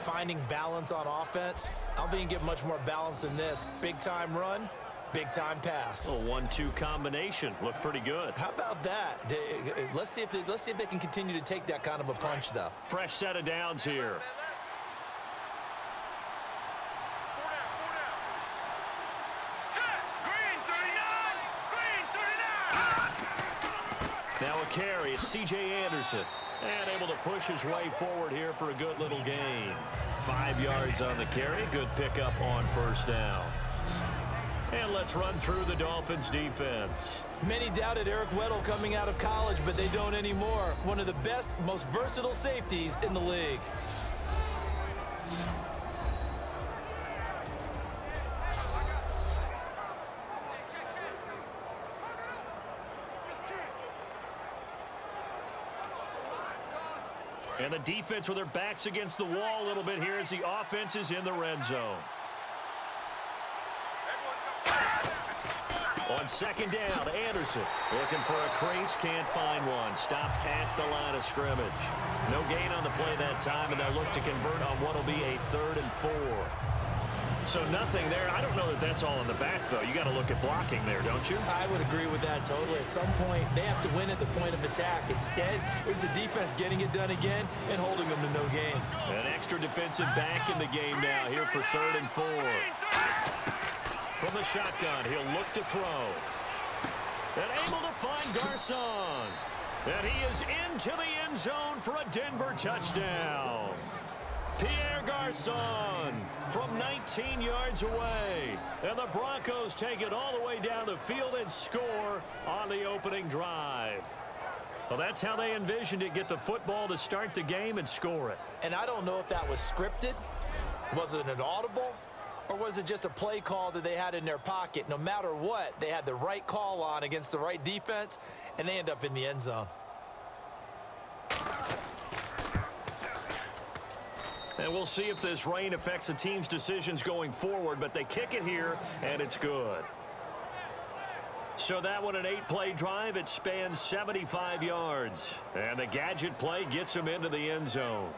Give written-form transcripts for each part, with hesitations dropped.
Finding balance on offense. I don't think you can get much more balance than this. Big-time run, big-time pass. A 1-2 combination. Looked pretty good. How about that? Let's see if they can continue to take that kind of a punch, though. Fresh set of downs here. Now a carry. It's C.J. Anderson. And able to push his way forward here for a good little gain. 5 yards on the carry. Good pickup on first down. And let's run through the Dolphins defense. Many doubted Eric Weddle coming out of college, but they don't anymore. One of the best, most versatile safeties in the league. And the defense with their backs against the wall a little bit here as the offense is in the red zone. On second down, Anderson looking for a crease, can't find one. Stopped at the line of scrimmage. No gain on the play that time, and they'll look to convert on what will be a 3rd and 4. So nothing there. I don't know that that's all in the back, though. You got to look at blocking there, don't you? I would agree with that totally. At some point, they have to win at the point of attack. Instead, it was the defense getting it done again and holding them to no gain. An extra defensive back in the game now here for 3rd and 4. From the shotgun, he'll look to throw. And able to find Garcon. And he is into the end zone for a Denver touchdown. Pierre Garcon from 19 yards away. And the Broncos take it all the way down the field and score on the opening drive. Well, that's how they envisioned it. Get the football to start the game and score it. And I don't know if that was scripted. Was it an audible? Or was it just a play call that they had in their pocket? No matter what, they had the right call on against the right defense, and they end up in the end zone. And we'll see if this rain affects the team's decisions going forward, but they kick it here, and it's good. So that one, an 8-play drive. It spans 75 yards. And the gadget play gets him into the end zone.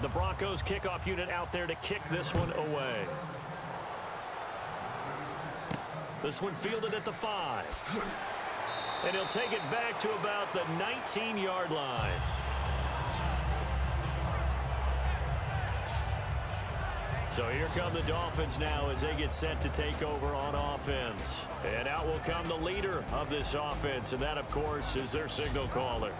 The Broncos kickoff unit out there to kick this one away. This one fielded at the 5. And he'll take it back to about the 19-yard line. So here come the Dolphins now as they get set to take over on offense. And out will come the leader of this offense, and that, of course, is their signal caller.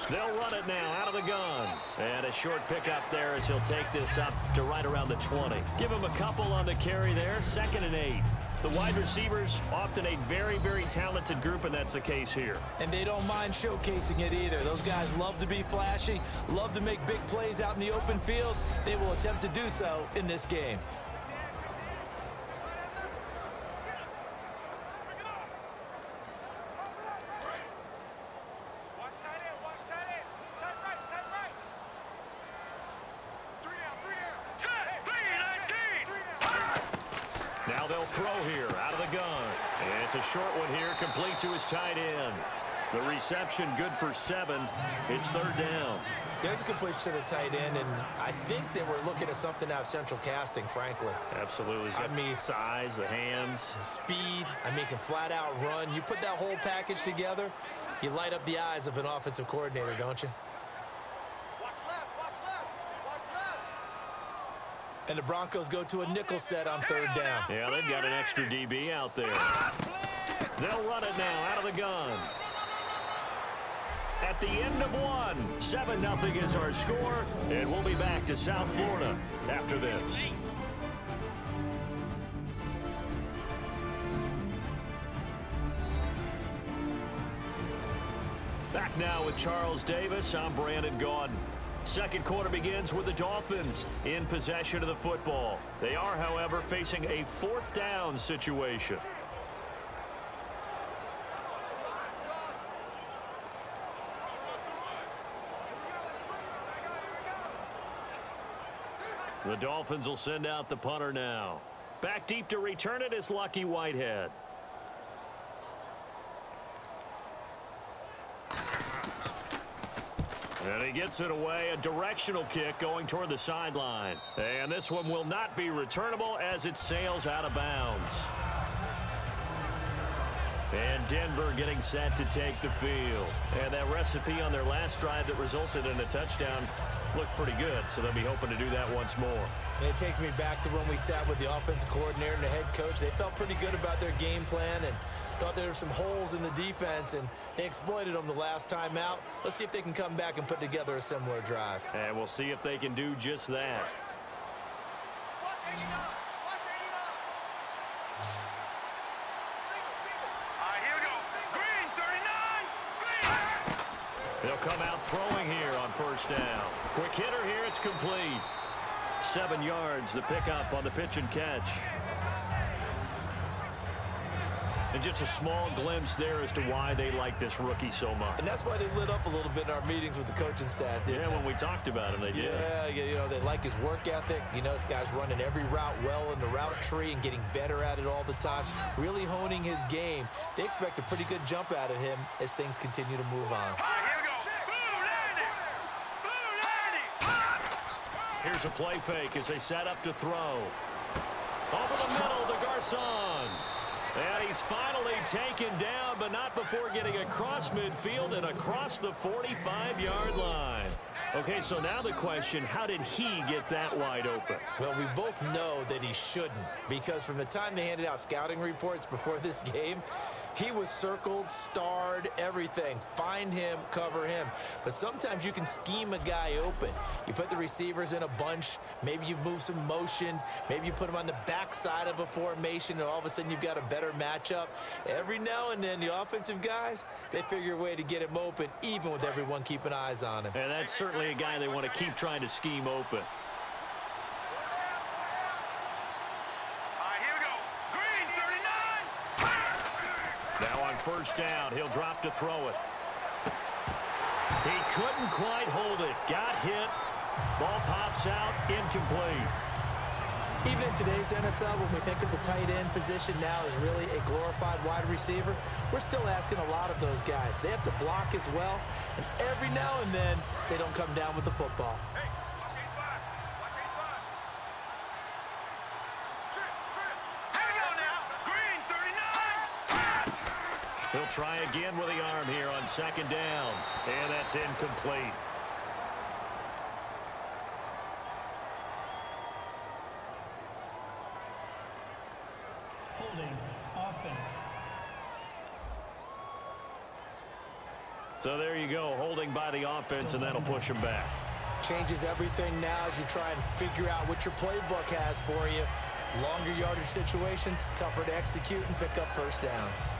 They'll run it now out of the gun. And a short pickup there as he'll take this up to right around the 20. Give him a couple on the carry there. 2nd and 8. The wide receivers, often a very, very talented group, and that's the case here. And they don't mind showcasing it either. Those guys love to be flashy, love to make big plays out in the open field. They will attempt to do so in this game. Now they'll throw here out of the gun. And it's a short one here, complete to his tight end. The reception good for 7. It's third down. There's a good push to the tight end, and I think they were looking at something out of central casting, frankly. Absolutely. I mean, size, the hands. Speed. I mean, can flat out run. You put that whole package together, you light up the eyes of an offensive coordinator, don't you? Watch left, watch left, watch left. And the Broncos go to a nickel set on third down. Yeah, they've got an extra DB out there. They'll run it now out of the gun. At the end of one, 7-0 is our score, and we'll be back to South Florida after this. Back now with Charles Davis. I'm Brandon Gaudin. Second quarter begins with the Dolphins in possession of the football. They are, however, facing a fourth down situation. The Dolphins will send out the punter now. Back deep to return it is Lucky Whitehead. And he gets it away, a directional kick going toward the sideline. And this one will not be returnable as it sails out of bounds. And Denver getting set to take the field. And that recipe on their last drive that resulted in a touchdown looked pretty good, so they'll be hoping to do that once more. And it takes me back to when we sat with the offensive coordinator and the head coach. They felt pretty good about their game plan and thought there were some holes in the defense, and they exploited them the last time out. Let's see if they can come back and put together a similar drive. And we'll see if they can do just that. They'll come out throwing here on first down. Quick hitter here, it's complete. 7 yards, the pickup on the pitch and catch. And just a small glimpse there as to why they like this rookie so much. And that's why they lit up a little bit in our meetings with the coaching staff, didn't they? When we talked about him, they did. Yeah, you know, they like his work ethic. You know, this guy's running every route well in the route tree and getting better at it all the time, really honing his game. They expect a pretty good jump out of him as things continue to move on. Here's a play fake as they set up to throw. Over the middle to Garcon. And he's finally taken down, but not before getting across midfield and across the 45-yard line. Okay, so now the question, how did he get that wide open? Well, we both know that he shouldn't, because from the time they handed out scouting reports before this game, he was circled, starred, everything. Find him, cover him. But sometimes you can scheme a guy open. You put the receivers in a bunch. Maybe you move some motion. Maybe you put them on the backside of a formation, and all of a sudden you've got a better matchup. Every now and then, the offensive guys, they figure a way to get him open, even with everyone keeping eyes on him. And that's certainly a guy they want to keep trying to scheme open. First down, he'll drop to throw it. He couldn't quite hold it. Got hit. Ball pops out, incomplete. Even in today's NFL, when we think of the tight end position now as really a glorified wide receiver, we're still asking a lot of those guys. They have to block as well, and every now and then, they don't come down with the football. He'll try again with the arm here on second down, and that's incomplete. Holding offense. So there you go, holding by the offense, and that'll push him back. Changes everything now as you try and figure out what your playbook has for you. Longer yardage situations, tougher to execute and pick up first downs.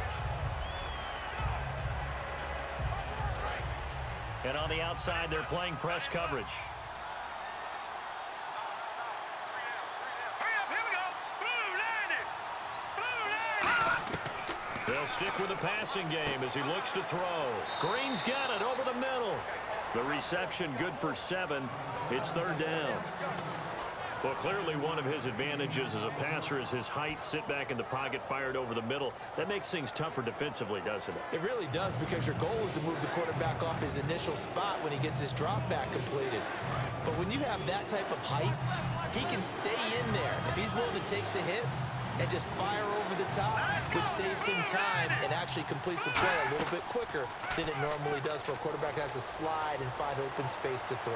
And on the outside, they're playing press coverage. They'll stick with the passing game as he looks to throw. Green's got it over the middle. The reception good for 7. It's third down. Well, clearly one of his advantages as a passer is his height. Sit back in the pocket, fired over the middle. That makes things tougher defensively, doesn't it? It really does, because your goal is to move the quarterback off his initial spot when he gets his drop back completed. But when you have that type of height, he can stay in there. If he's willing to take the hits and just fire over the top, which saves him time and actually completes a play a little bit quicker than it normally does for a quarterback that has to slide and find open space to throw.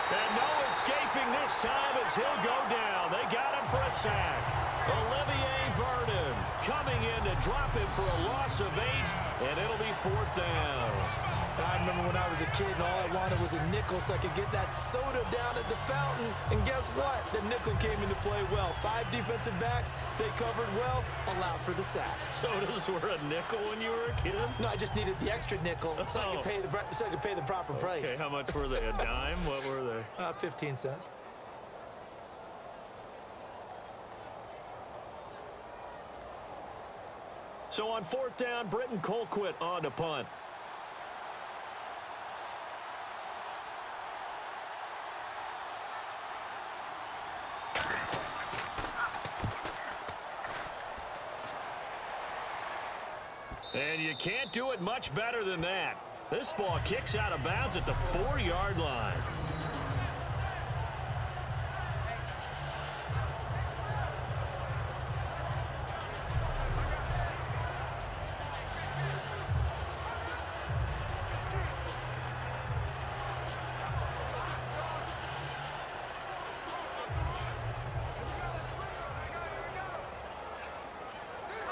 And no escaping this time as he'll go down. They got him for a sack. Olivier Vernon coming in to drop him for a loss of 8, and it'll be 4th down. I remember when I was a kid and all I wanted was a nickel so I could get that soda down at the fountain. And guess what? The nickel came into play well. 5 defensive backs, they covered well, allowed for the sacks. Sodas were a nickel when you were a kid? No, I just needed the extra nickel so I could pay the proper price. Okay, how much were they? A dime? What were they? 15 cents. So on 4th down, Britton Colquitt on to punt. And you can't do it much better than that. This ball kicks out of bounds at the 4-yard line.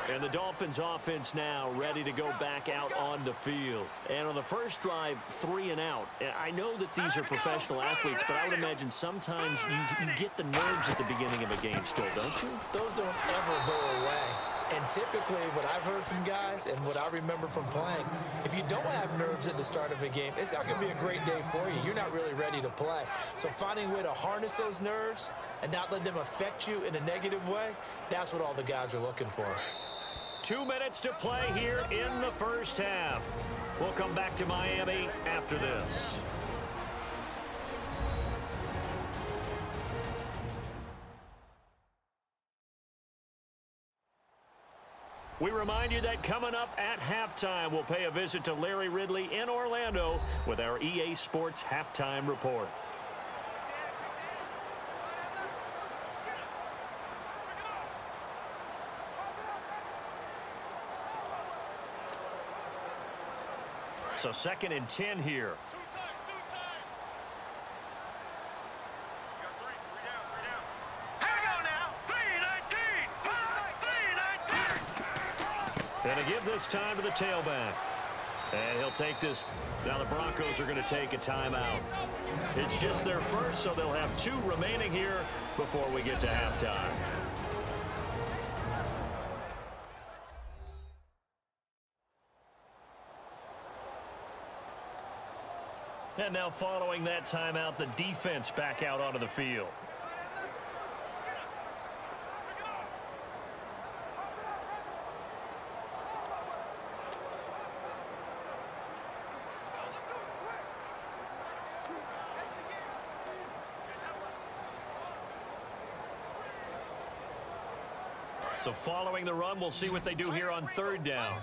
And the Dolphins offense now ready to go back out on the field. And on the first drive, 3 and out. I know that these are professional athletes, but I would imagine sometimes you get the nerves at the beginning of a game still, don't you? Those don't ever go away. And typically what I've heard from guys and what I remember from playing, if you don't have nerves at the start of a game, it's not going to be a great day for you. You're not really ready to play. So finding a way to harness those nerves and not let them affect you in a negative way, that's what all the guys are looking for. 2 minutes to play here in the first half. We'll come back to Miami after this. We remind you that coming up at halftime, we'll pay a visit to Larry Ridley in Orlando with our EA Sports Halftime Report. So 2nd and 10 here. And to give this time to the tailback. And he'll take this. Now the Broncos are going to take a timeout. It's just their first, so they'll have 2 remaining here before we get to halftime. And now following that timeout, the defense back out onto the field. So following the run, we'll see what they do here on 3rd down.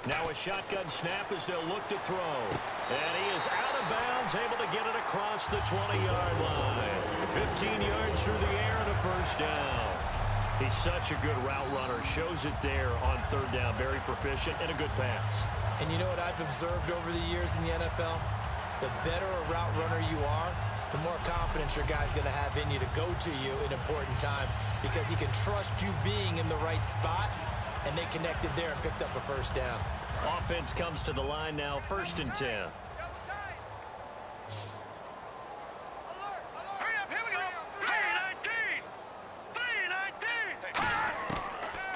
Now a shotgun snap as they'll look to throw. And he is out of bounds, able to get it across the 20-yard line. 15 yards through the air and a first down. He's such a good route runner. Shows it there on 3rd down. Very proficient and a good pass. And you know what I've observed over the years in the NFL? The better a route runner you are, the more confidence your guy's going to have in you to go to you in important times, because he can trust you being in the right spot, and they connected there and picked up a first down. Offense comes to the line now, 1st and 10.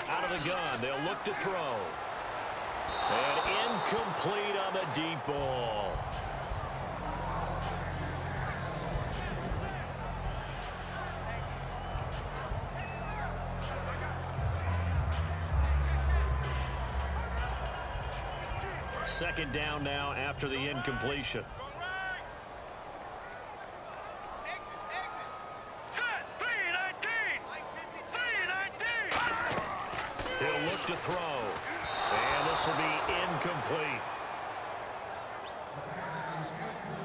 Out of the gun, they'll look to throw. And incomplete on the deep ball. Second down now after the incompletion. He'll look to throw. And this will be incomplete.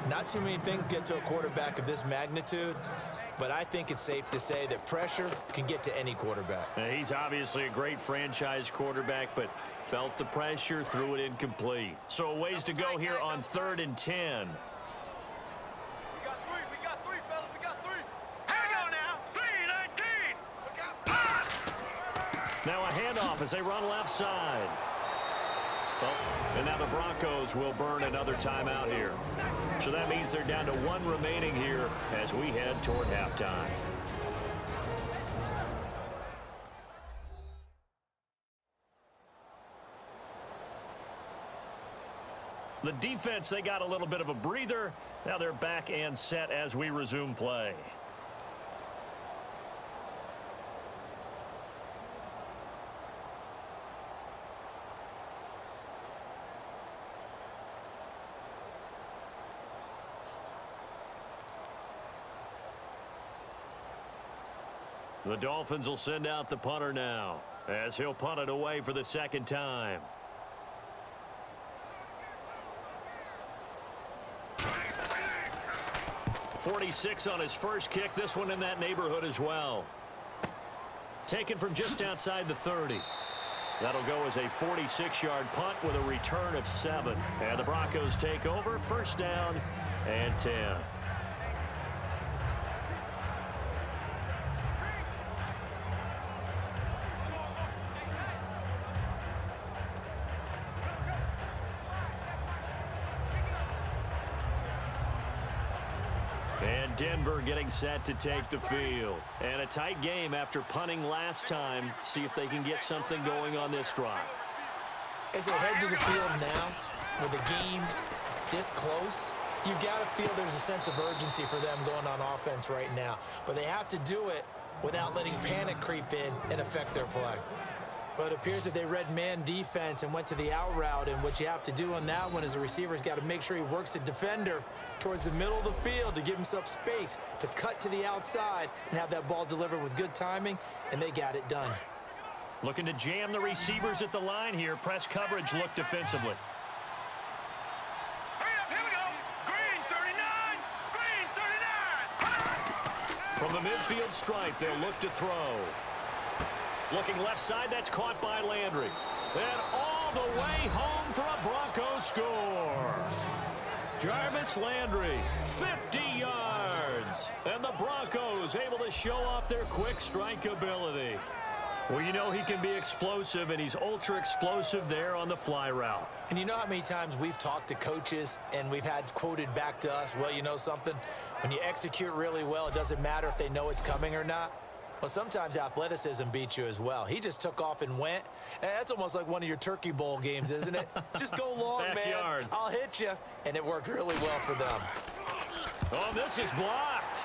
Not too many things get to a quarterback of this magnitude, but I think it's safe to say that pressure can get to any quarterback. Now, he's obviously a great franchise quarterback, but felt the pressure, threw it incomplete. So a ways to go here on 3rd and 10. We got three, fellas, we got three. Hang on now, 3-19. Look out. Now a handoff as they run left side. Well, and now the Broncos will burn another timeout here. So that means they're down to 1 remaining here as we head toward halftime. The defense, they got a little bit of a breather. Now they're back and set as we resume play. The Dolphins will send out the punter now as he'll punt it away for the second time. .46 on his first kick. This one in that neighborhood as well. Taken from just outside the 30. That'll go as a 46-yard punt with a return of 7. And the Broncos take over. First down and 10. And Denver getting set to take the field. And a tight game after punting last time. See if they can get something going on this drive. As they head to the field now, with the game this close, you've got to feel there's a sense of urgency for them going on offense right now. But they have to do it without letting panic creep in and affect their play. But it appears that they read man defense and went to the out route, and what you have to do on that one is the receiver's got to make sure he works the defender towards the middle of the field to give himself space to cut to the outside and have that ball delivered with good timing, and they got it done. Looking to jam the receivers at the line here. Press coverage look defensively. Hurry up, here we go. Green 39. Green 39. From the midfield stripe, they'll look to throw. Looking left side, that's caught by Landry. And all the way home for a Broncos score. Jarvis Landry, 50 yards. And the Broncos able to show off their quick strike ability. Well, you know he can be explosive, and he's ultra explosive there on the fly route. And you know how many times we've talked to coaches and we've had quoted back to us, well, you know something? When you execute really well, it doesn't matter if they know it's coming or not. Well, sometimes athleticism beats you as well. He just took off and went. And that's almost like one of your Turkey Bowl games, isn't it? Just go long, Backyard. man. I'll hit you. And it worked really well for them. Oh, this is blocked.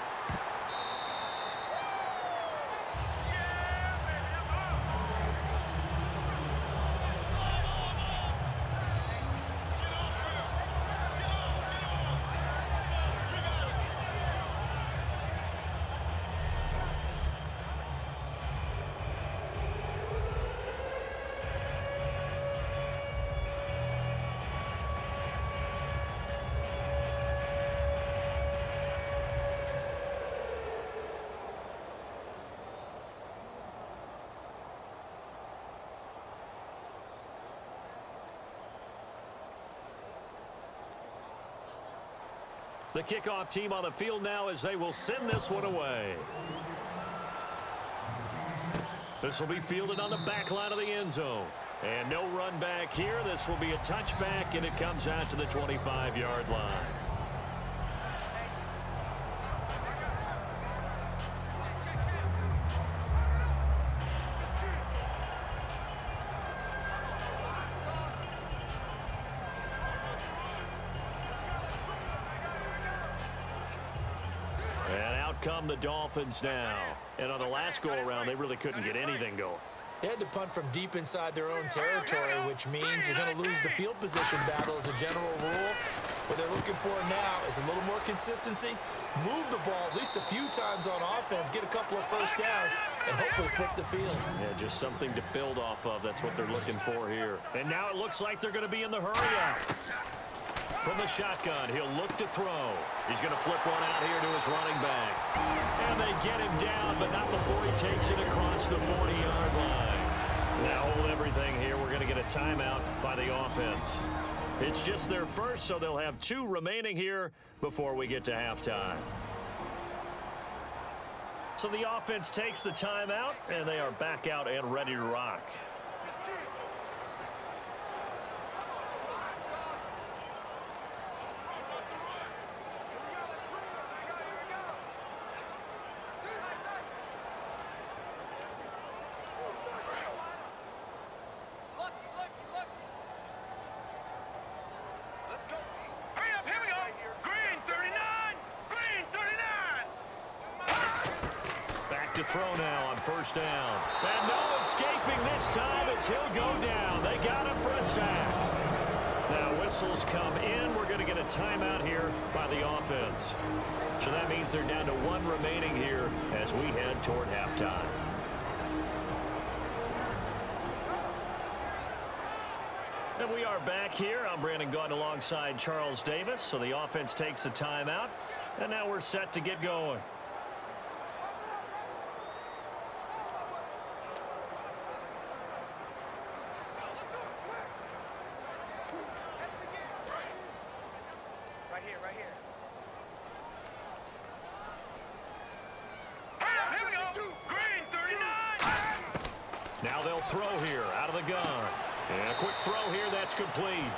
The kickoff team on the field now as they will send this one away. This will be fielded on the back line of the end zone. And no run back here. This will be a touchback, and it comes out to the 25-yard line. And out come the Dolphins now. And on the last go-around, they really couldn't get anything going. They had to punt from deep inside their own territory, which means you're going to lose the field position battle as a general rule. What they're looking for now is a little more consistency, move the ball at least a few times on offense, get a couple of first downs, and hopefully flip the field. Yeah, just something to build off of. That's what they're looking for here. And now it looks like they're going to be in the hurry up. From the shotgun, he'll look to throw. He's going to flip one out here to his running back. And they get him down, but not before he takes it across the 40-yard line. Now hold everything here. We're going to get a timeout by the offense. It's just their first, so they'll have 2 remaining here before we get to halftime. So the offense takes the timeout, and they are back out and ready to rock. To throw now on first down. And no escaping this time as he'll go down. They got him for a sack. Now whistles come in. We're going to get a timeout here by the offense. So that means they're down to 1 remaining here as we head toward halftime. And we are back here. I'm Brandon Gaunt alongside Charles Davis. So the offense takes a timeout. And now we're set to get going. Now they'll throw here out of the gun. And a quick throw here, that's complete.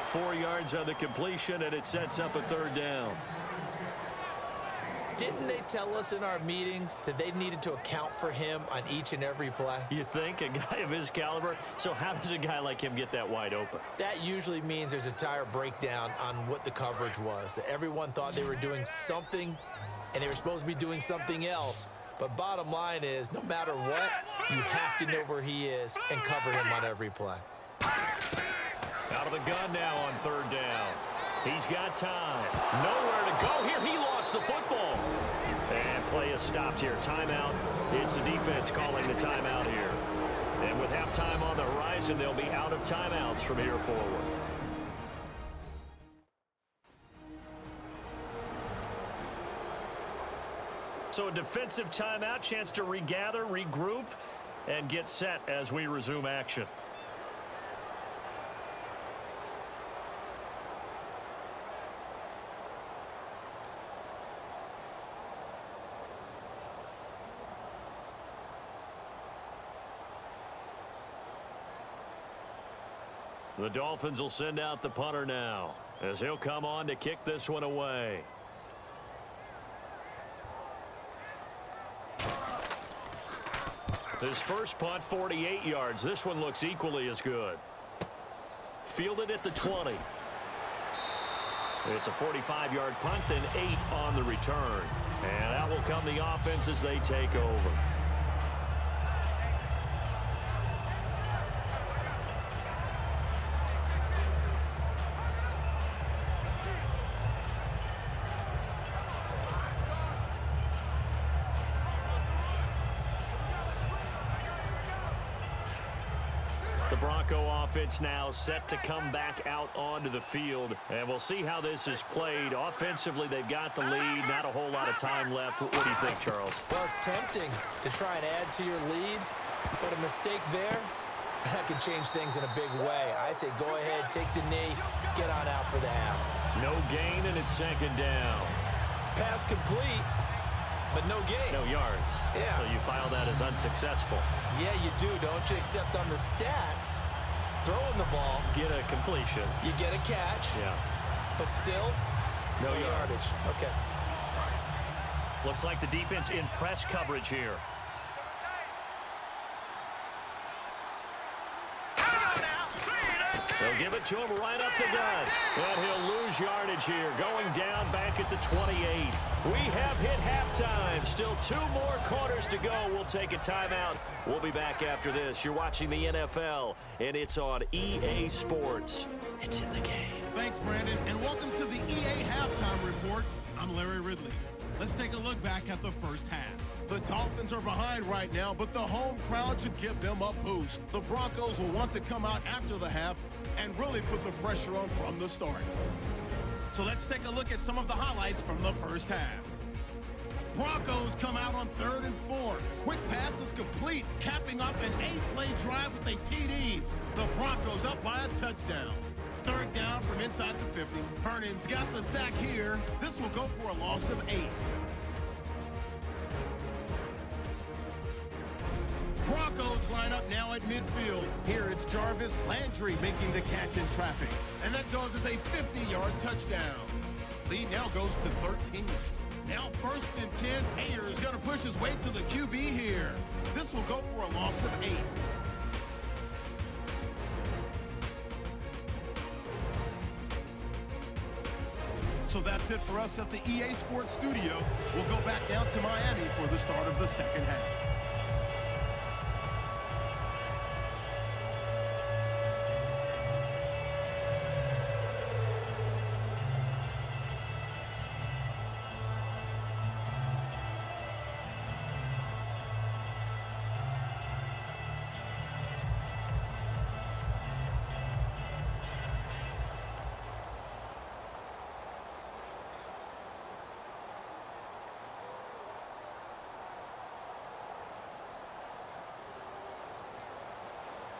4 yards on the completion, and it sets up a 3rd down. Didn't they tell us in our meetings that they needed to account for him on each and every play? You think? A guy of his caliber? So how does a guy like him get that wide open? That usually means there's a tire breakdown on what the coverage was. That everyone thought they were doing something, and they were supposed to be doing something else. But bottom line is, no matter what, you have to know where he is and cover him on every play. Out of the gun now on 3rd down. He's got time. Nowhere to go here. He lost the football. And play is stopped here. Timeout. It's the defense calling the timeout here. And with halftime on the horizon, they'll be out of timeouts from here forward. So a defensive timeout, chance to regather, regroup, and get set as we resume action. The Dolphins will send out the punter now as he'll come on to kick this one away. His first punt, 48 yards. This one looks equally as good. Fielded at the 20. It's a 45-yard punt, then 8 on the return. And out will come the offense as they take over. The Bronco offense now set to come back out onto the field. And we'll see how this is played. Offensively, they've got the lead. Not a whole lot of time left. What do you think, Charles? Well, it's tempting to try and add to your lead, but a mistake there, that could change things in a big way. I say go ahead, take the knee, get on out for the half. No gain, and it's 2nd down. Pass complete, but no gain. No yards. Yeah. So you file that as unsuccessful. Yeah, you do, don't you? Except on the stats, throwing the ball, Get a completion. you get a catch, Yeah. but still, No yards. yardage. Okay. Looks like the defense in press coverage here. They'll give it to him right up the gut. And he'll lose yardage here, going down back at the 28. We have hit halftime. Still 2 more quarters to go. We'll take a timeout. We'll be back after this. You're watching the NFL, and it's on EA Sports. It's in the game. Thanks, Brandon, and welcome to the EA Halftime Report. I'm Larry Ridley. Let's take a look back at the first half. The Dolphins are behind right now, but the home crowd should give them a boost. The Broncos will want to come out after the half and really put the pressure on from the start. So let's take a look at some of the highlights from the first half. Broncos come out on 3rd and 4. Quick pass is complete, capping off an 8-play drive with a TD. The Broncos up by a touchdown. 3rd down from inside the 50. Vernon's got the sack here. This will go for a loss of 8. Broncos line up now at midfield. Here it's Jarvis Landry making the catch in traffic. And that goes as a 50-yard touchdown. Lead now goes to 13. Now 1st and 10. Ayer is going to push his way to the QB here. This will go for a loss of 8. So that's it for us at the EA Sports Studio. We'll go back down to Miami for the start of the second half.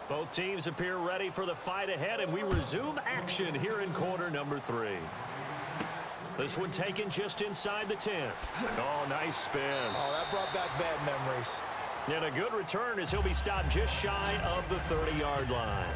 Both teams appear ready for the fight ahead, and we resume action here in quarter number 3. This one taken just inside the 10. Oh, nice spin. Oh, that brought back bad memories. And a good return as he'll be stopped just shy of the 30-yard line.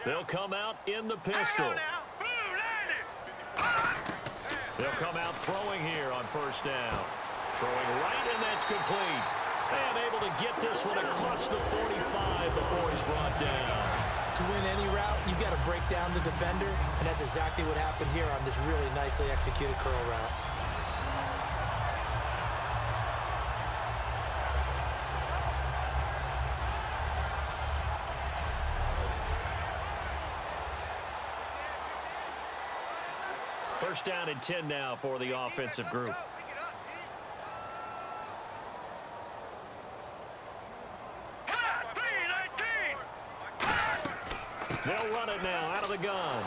They'll come out in the pistol. They'll come out throwing here on 1st down. Throwing right, and that's complete. And able to get this one across the 45 before he's brought down. To win any route, you've got to break down the defender, and that's exactly what happened here on this really nicely executed curl route. First down and 10 now for the offensive group. They'll run it now out of the gun.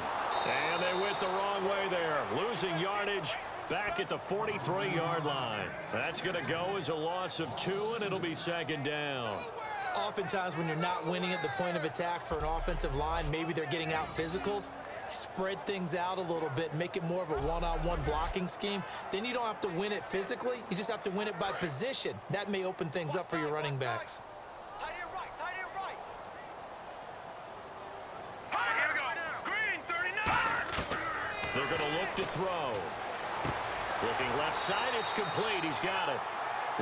And they went the wrong way there. Losing yardage back at the 43-yard line. That's going to go as a loss of 2, and it'll be 2nd down. Oftentimes when you're not winning at the point of attack for an offensive line, maybe they're getting out physical. Spread things out a little bit, make it more of a one-on-one blocking scheme. Then you don't have to win it physically. You just have to win it by position. That may open things up for your running backs. Tight end right, tight end right. Here we go. Green, 39. They're going to look to throw. Looking left side, it's complete. He's got it.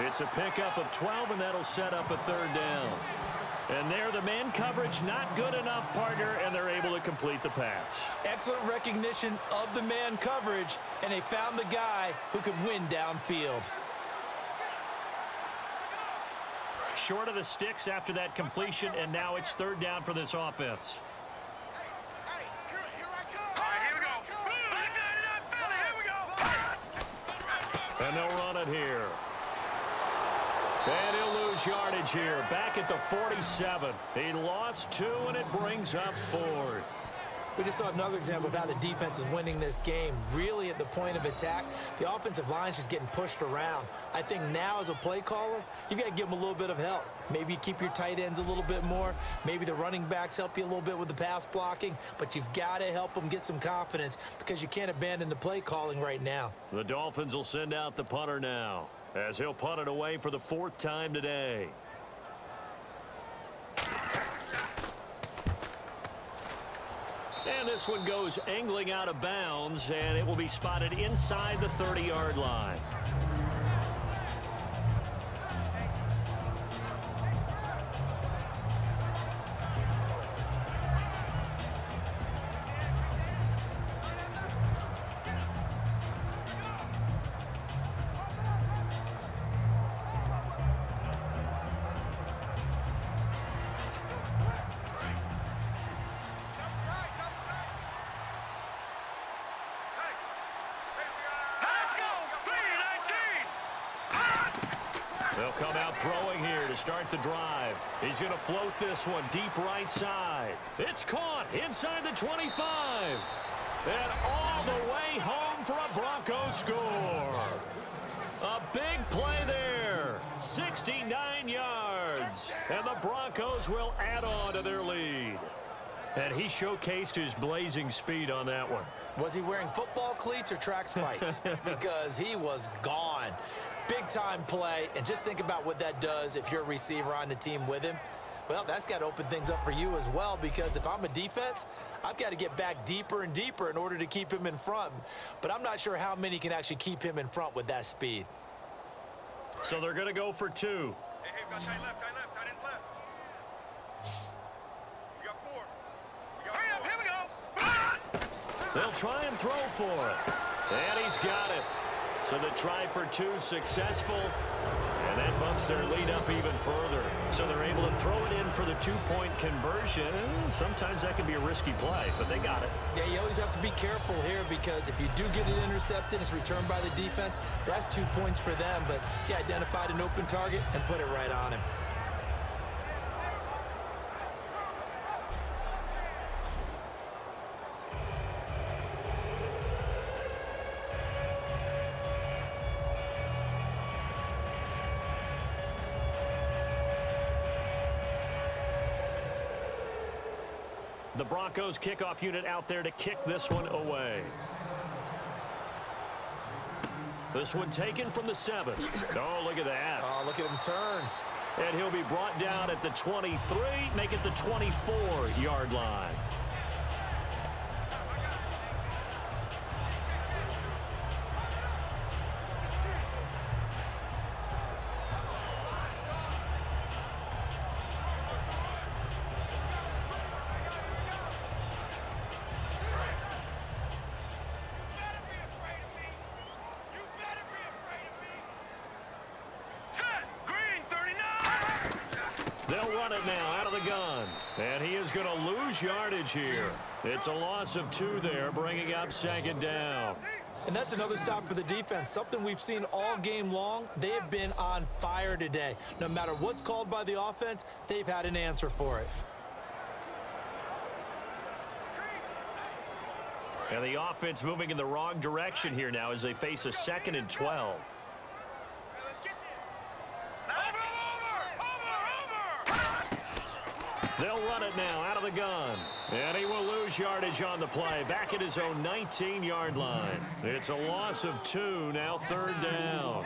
It's a pickup of 12, and that'll set up a 3rd down. And there, the man coverage not good enough, partner, and they're able to complete the pass. Excellent recognition of the man coverage, and they found the guy who could win downfield. Short of the sticks after that completion, and now it's 3rd down for this offense. Hey, here I come. All right, here we go. I got it up, Philly. Here we go. And they'll run it here. And he'll lose yardage here, back at the 47. He lost 2, and it brings up 4th. We just saw another example of how the defense is winning this game. Really at the point of attack, the offensive line is just getting pushed around. I think now as a play caller, you've got to give them a little bit of help. Maybe you keep your tight ends a little bit more. Maybe the running backs help you a little bit with the pass blocking. But you've got to help them get some confidence because you can't abandon the play calling right now. The Dolphins will send out the punter now as he'll punt it away for the 4th time today. And this one goes angling out of bounds, and it will be spotted inside the 30-yard line. They'll come out throwing here to start the drive. He's going to float this one deep right side. It's caught inside the 25. And all the way home for a Broncos score. A big play there. 69 yards. And the Broncos will add on to their lead. And he showcased his blazing speed on that one. Was he wearing football cleats or track spikes? Because he was gone. Big-time play, and just think about what that does if you're a receiver on the team with him. Well, that's got to open things up for you as well, because if I'm a defense, I've got to get back deeper and deeper in order to keep him in front. But I'm not sure how many can actually keep him in front with that speed. So they're going to go for 2. Hey, we got tight left, tight ends left. We got 4. Hurry up, here we go. They'll try and throw for it. And he's got it. So the try for 2 successful, and that bumps their lead up even further. So they're able to throw it in for the 2-point conversion. Sometimes that can be a risky play, but they got it. Yeah, you always have to be careful here because if you do get it intercepted, it's returned by the defense, that's 2 points for them. But he identified an open target and put it right on him. The Broncos kickoff unit out there to kick this one away. This one taken from the 7. Oh, look at that. Oh, look at him turn. And he'll be brought down at the 23, make it the 24-yard line. They'll run it now out of the gun. And he is going to lose yardage here. It's a loss of 2 there, bringing up 2nd down. And that's another stop for the defense, something we've seen all game long. They have been on fire today. No matter what's called by the offense, they've had an answer for it. And the offense moving in the wrong direction here now as they face a 2nd and 12. They'll run it now out of the gun. And he will lose yardage on the play. Back at his own 19-yard line. It's a loss of 2, now 3rd down.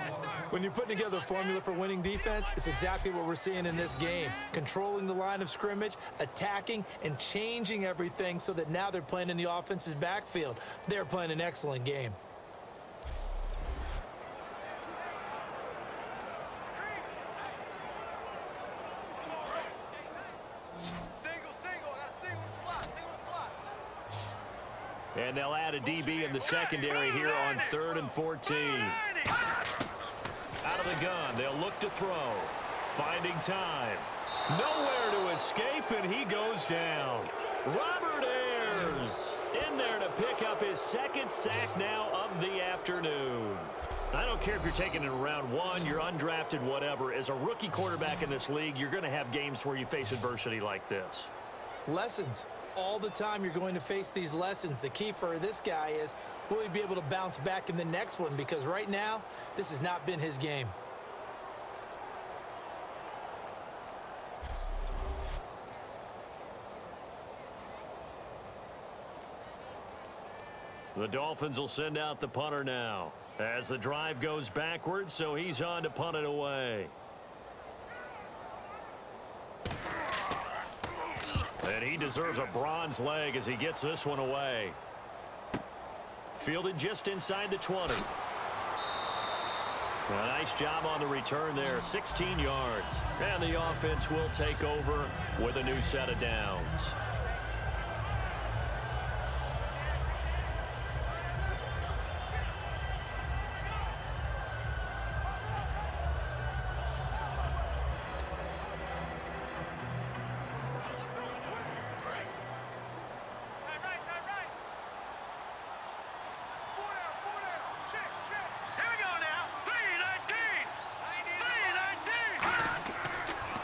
When you're putting together a formula for winning defense, it's exactly what we're seeing in this game. Controlling the line of scrimmage, attacking, and changing everything so that now they're playing in the offense's backfield. They're playing an excellent game. And they'll add a DB in the secondary here on 3rd and 14. Out of the gun, they'll look to throw. Finding time. Nowhere to escape, and he goes down. Robert Ayers in there to pick up his 2nd sack now of the afternoon. I don't care if you're taking it in round 1, you're undrafted, whatever. As a rookie quarterback in this league, you're going to have games where you face adversity like this. Lessons. all the time you're going to face these lessons. The key for this guy is, will he be able to bounce back in the next one? Because right now, this has not been his game. The Dolphins will send out the punter now as the drive goes backwards, so he's on to punt it away. And he deserves a bronze leg as he gets this one away. Fielded just inside the 20. A nice job on the return there, 16 yards. And the offense will take over with a new set of downs.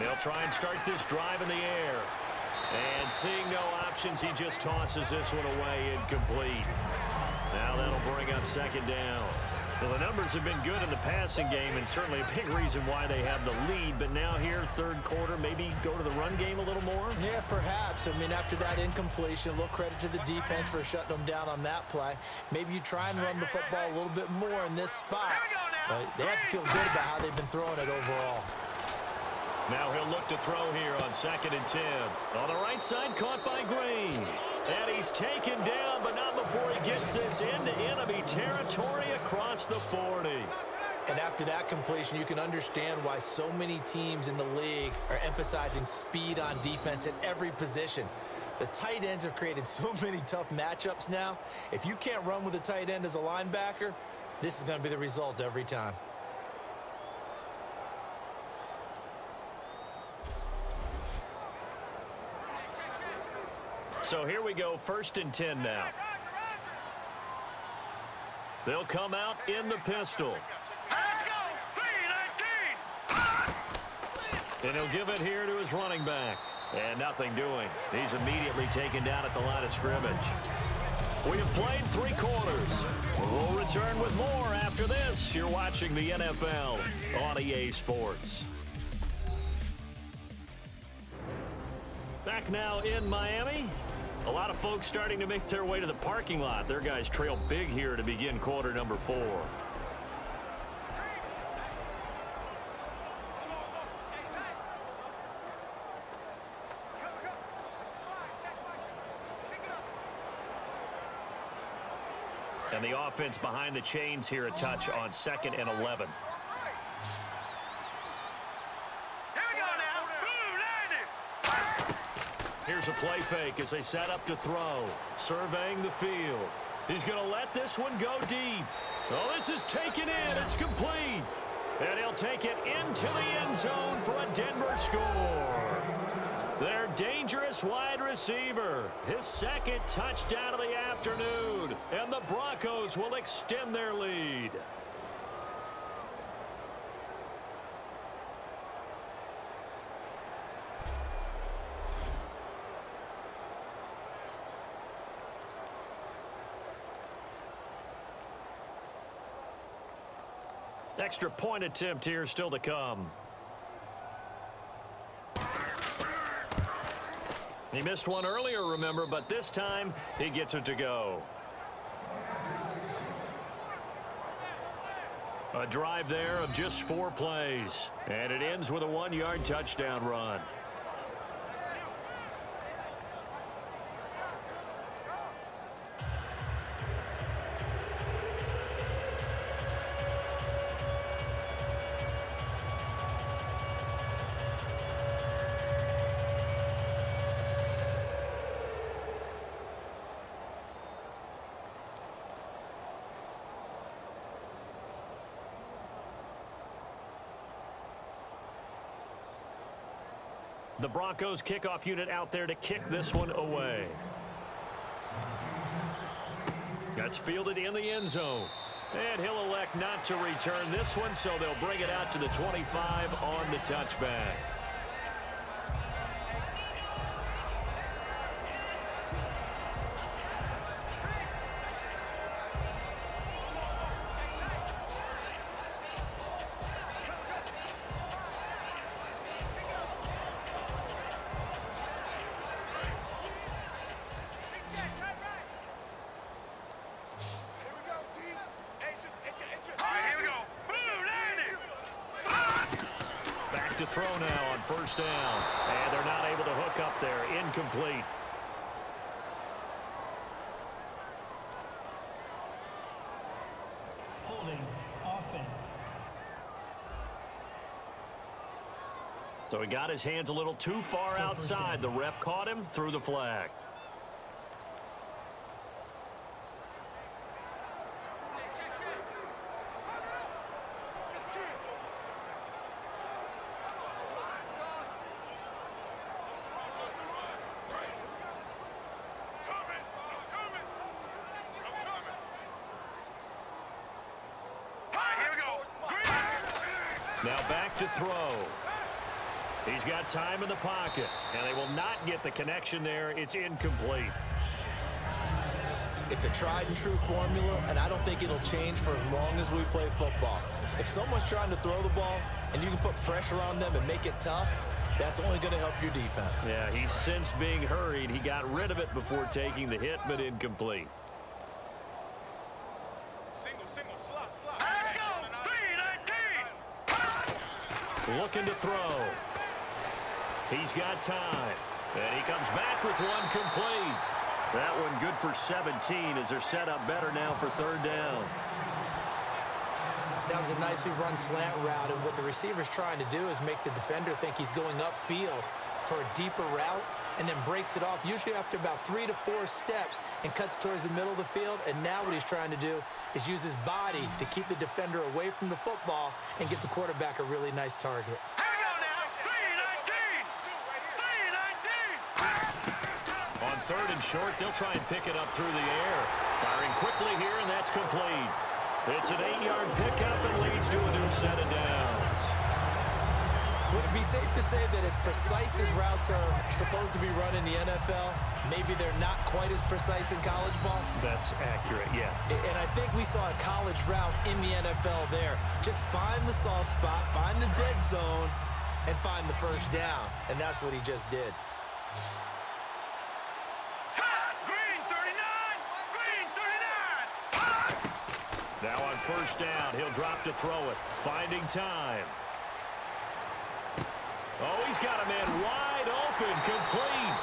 They'll try and start this drive in the air. And seeing no options, he just tosses this one away incomplete. Now that'll bring up second down. Well, the numbers have been good in the passing game and certainly a big reason why they have the lead. But now here, third quarter, maybe go to the run game a little more? Yeah, perhaps. I mean, after that incompletion, a little credit to the defense for shutting them down on that play. Maybe you try and run the football a little bit more in this spot. But they have to feel good about how they've been throwing it overall. Now he'll look to throw here on 2nd and 10. On the right side, caught by Green. And he's taken down, but not before he gets this into enemy territory across the 40. And after that completion, you can understand why so many teams in the league are emphasizing speed on defense at every position. The tight ends have created so many tough matchups now. If you can't run with a tight end as a linebacker, this is going to be the result every time. So here we go, 1st and 10 now. They'll come out in the pistol. Let's go! 3-19! And he'll give it here to his running back. And nothing doing. He's immediately taken down at the line of scrimmage. We have played 3 quarters. We'll return with more after this. You're watching the NFL on EA Sports. Back now in Miami. A lot of folks starting to make their way to the parking lot. Their guys trail big here to begin quarter number 4. And the offense behind the chains here, a touch on 2nd and 11. Here's a play fake as they set up to throw. Surveying the field. He's going to let this one go deep. Oh, this is taken in. It's complete. And he'll take it into the end zone for a Denver score. Their dangerous wide receiver. His 2nd touchdown of the afternoon. And the Broncos will extend their lead. Extra point attempt here still to come. He missed one earlier, remember, but this time he gets it to go. A drive there of just 4 plays, and it ends with a 1-yard touchdown run. The Broncos kickoff unit out there to kick this one away. That's fielded in the end zone. And he'll elect not to return this one, so they'll bring it out to the 25 on the touchback. to throw now on first down. And they're not able to hook up there. Incomplete. Holding offense. So he got his hands a little too far outside. The ref caught him, threw the flag. Now back to throw. He's got time in the pocket, and they will not get the connection there. It's incomplete. It's a tried-and-true formula, and I don't think it'll change for as long as we play football. If someone's trying to throw the ball and you can put pressure on them and make it tough, that's only going to help your defense. Yeah, he's since being hurried. He got rid of it before taking the hit, but incomplete. Single, slot. Let's go. 3-19. Looking to throw. He's got time. And he comes back with one complete. That one good for 17 as they're set up better now for third down. That was a nicely run slant route, and what the receiver's trying to do is make the defender think he's going upfield for a deeper route and then breaks it off, usually after about 3 to 4 steps, and cuts towards the middle of the field. And now what he's trying to do is use his body to keep the defender away from the football and get the quarterback a really nice target. Here we go now. 3-19. 3-19. On third and short, they'll try and pick it up through the air. Firing quickly here, and that's complete. It's an 8-yard pickup and leads to a new set of downs. Would it be safe to say that as precise as routes are supposed to be run in the NFL, maybe they're not quite as precise in college ball? That's accurate, yeah. And I think we saw a college route in the NFL there. Just find the soft spot, find the dead zone, and find the first down. And that's what he just did. Green 39. Green 39. Now on first down, he'll drop to throw it. Finding time. Oh, he's got a man wide open, complete.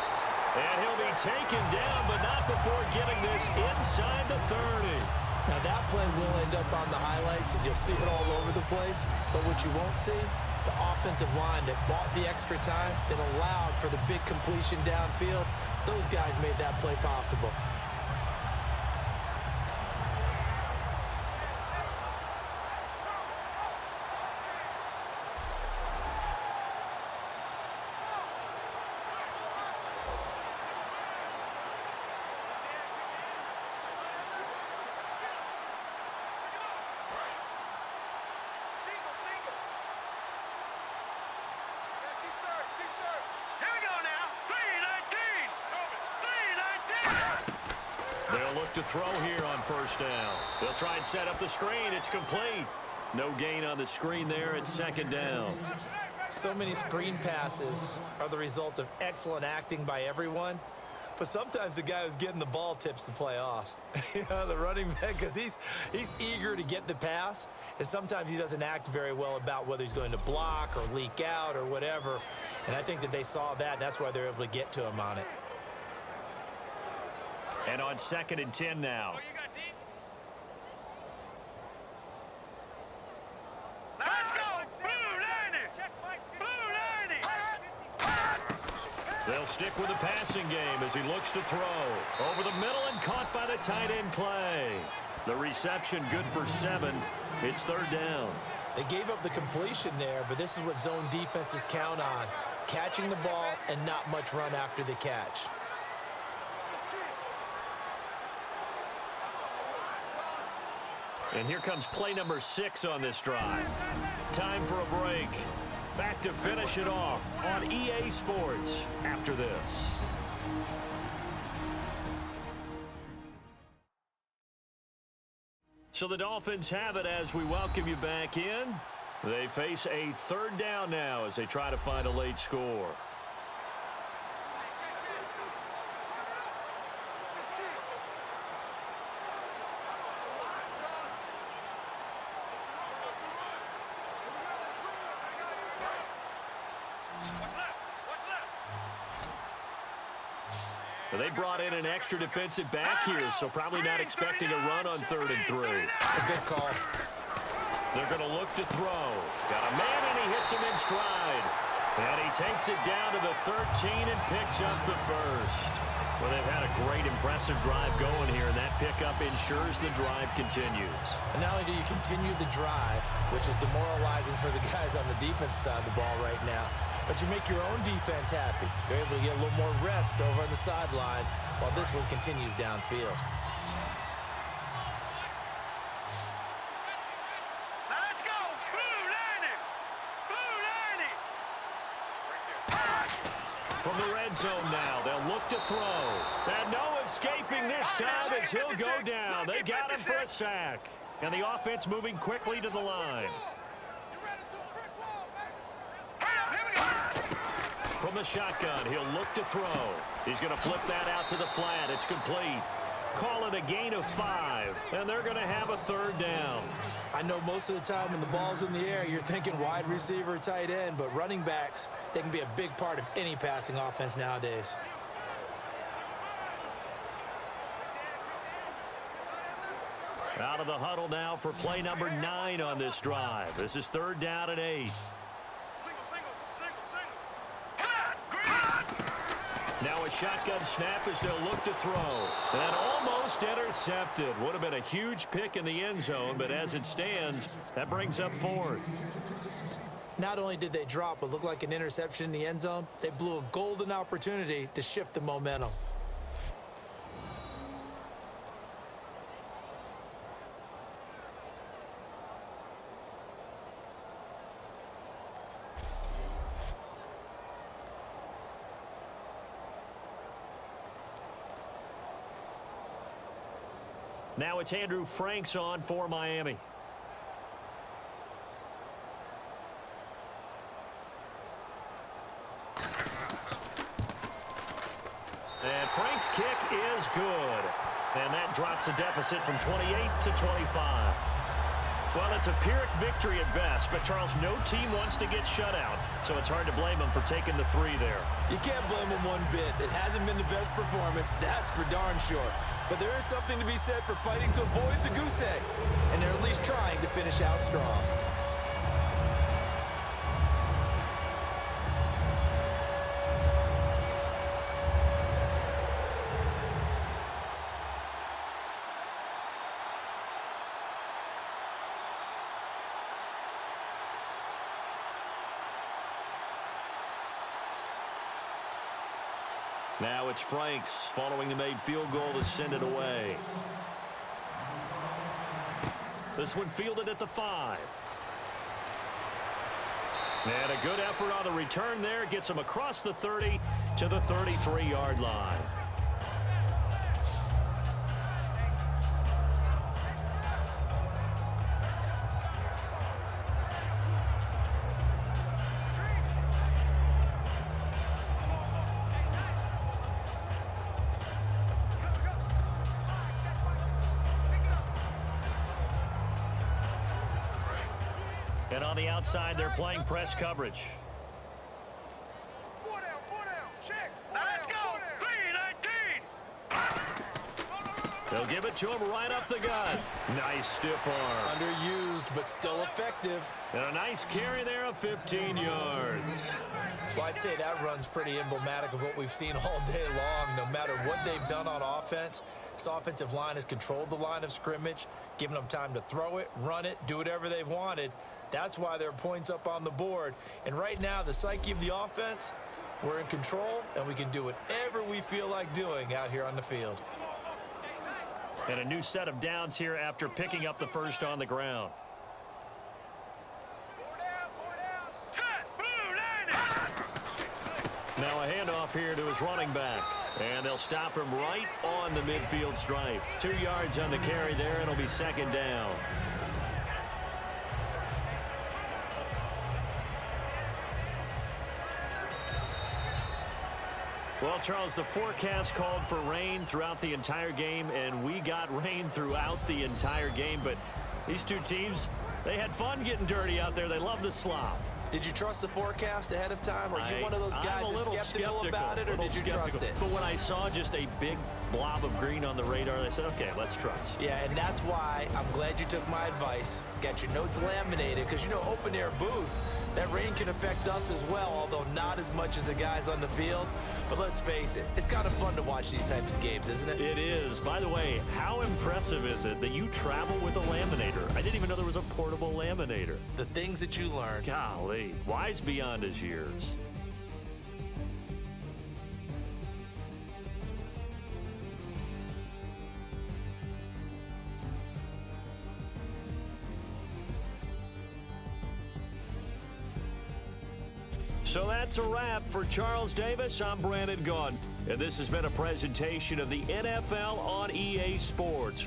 And he'll be taken down, but not before getting this inside the 30. Now that play will end up on the highlights, and you'll see it all over the place. But what you won't see, the offensive line that bought the extra time, that allowed for the big completion downfield, those guys made that play possible. Here we go now. 3-19. 3-19. They'll look to throw here on first down. They'll try and set up the screen. It's complete. No gain on the screen there. It's second down. So many screen passes are the result of excellent acting by everyone. But sometimes the guy who's getting the ball tips the play off. You know, the running back, because he's eager to get the pass, and sometimes he doesn't act very well about whether he's going to block or leak out or whatever. And I think that they saw that, and that's why they're able to get to him on it. And on second and 10 now. Oh, you got deep? Let's go. Blue 90. Blue 90. They'll stick with the passing game as he looks to throw. Over the middle and caught by the tight end Clay. The reception good for 7. It's third down. They gave up the completion there, but this is what zone defenses count on. Catching the ball and not much run after the catch. And here comes play number 6 on this drive. Time for a break. Back to finish it off on EA Sports after this. So the Dolphins have it as we welcome you back in. They face a third down now as they try to find a late score. They brought in an extra defensive back here, so probably not expecting a run on 3rd and 3. A good call. They're going to look to throw. Got a man, and he hits him in stride. And he takes it down to the 13 and picks up the first. Well, they've had a great, impressive drive going here, and that pickup ensures the drive continues. And not only do you continue the drive, which is demoralizing for the guys on the defense side of the ball right now, but you make your own defense happy. You're able to get a little more rest over on the sidelines while this one continues downfield. Now let's go. Blue line it. Blue line it. From the red zone now, they'll look to throw. And no escaping this time as he'll go down. They got him for a sack. And the offense moving quickly to the line. From the shotgun, he'll look to throw. He's going to flip that out to the flat. It's complete. Call it a gain of 5, and they're going to have a 3rd down. I know most of the time when the ball's in the air, you're thinking wide receiver, tight end, but running backs, they can be a big part of any passing offense nowadays. Out of the huddle now for play number 9 on this drive. This is 3rd down and 8. Now a shotgun snap as they'll look to throw. And almost intercepted. Would have been a huge pick in the end zone, but as it stands, that brings up 4th. Not only did they drop what looked like an interception in the end zone, they blew a golden opportunity to shift the momentum. Now it's Andrew Franks on for Miami. And Frank's kick is good. And that drops the deficit from 28 to 25. Well, it's a Pyrrhic victory at best, but Charles, no team wants to get shut out, so it's hard to blame them for taking the 3 there. You can't blame them one bit. It hasn't been the best performance, that's for darn sure. But there is something to be said for fighting to avoid the goose egg, and they're at least trying to finish out strong. Now it's Franks following the made field goal to send it away. This one fielded at the 5. And a good effort on the return there. Gets him across the 30 to the 33-yard line. And on the outside, they're playing press coverage. Four down, check. Now let's go. 3-19. They'll give it to him right up the gut. Nice stiff arm. Underused, but still effective. And a nice carry there of 15 yards. Well, I'd say that run's pretty emblematic of what we've seen all day long. No matter what they've done on offense, this offensive line has controlled the line of scrimmage, given them time to throw it, run it, do whatever they've wanted. That's why there are points up on the board. And right now, the psyche of the offense, we're in control, and we can do whatever we feel like doing out here on the field. And a new set of downs here after picking up the first on the ground. Set. Blue line it. Now a handoff here to his running back. And they'll stop him right on the midfield stripe. 2 yards on the carry there. It'll be 2nd down. Well, Charles, the forecast called for rain throughout the entire game, and we got rain throughout the entire game. But these two teams, they had fun getting dirty out there. They love the slop. Did you trust the forecast ahead of time? Are you one of those guys I'm a that's little skeptical about it, or did you trust it? But when I saw just a big blob of green on the radar, I said, okay, let's trust. Yeah, and that's why I'm glad you took my advice. Got your notes laminated, because, you know, open air booth, that rain can affect us as well, although not as much as the guys on the field. But let's face it, it's kind of fun to watch these types of games, isn't it? It is. By the way, how impressive is it that you travel with a laminator? I didn't even know there was a portable laminator. The things that you learn. Golly, wise beyond his years. So that's a wrap for Charles Davis. I'm Brandon Gaudin, and this has been a presentation of the NFL on EA Sports.